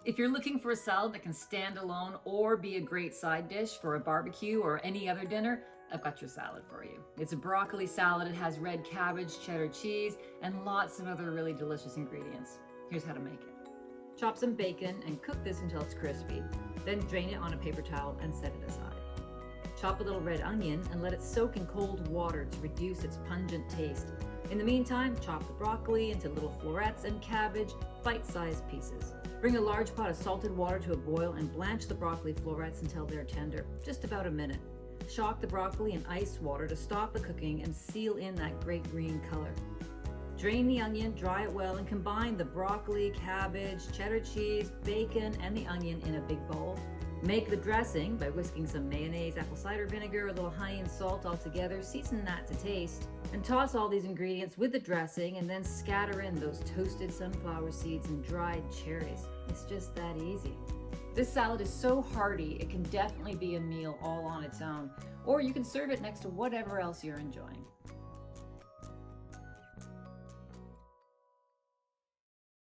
If you're looking for a salad that can stand alone or be a great side dish for a barbecue or any other dinner, I've got your salad for you. It's a broccoli salad. It has red cabbage, cheddar cheese, and lots of other really delicious ingredients. Here's how to make it. Chop some bacon and cook this until it's crispy. Then drain it on a paper towel and set it aside. Chop a little red onion and let it soak in cold water to reduce its pungent taste. In the meantime, chop the broccoli into little florets and cabbage, bite-sized pieces. Bring a large pot of salted water to a boil and blanch the broccoli florets until they're tender, just about a minute. Shock the broccoli in ice water to stop the cooking and seal in that great green color. Drain the onion, dry it well, and combine the broccoli, cabbage, cheddar cheese, bacon, and the onion in a big bowl. Make the dressing by whisking some mayonnaise, apple cider vinegar, a little honey and salt all together. Season that to taste. And toss all these ingredients with the dressing and then scatter in those toasted sunflower seeds and dried cherries. It's just that easy. This salad is so hearty, it can definitely be a meal all on its own, or you can serve it next to whatever else you're enjoying.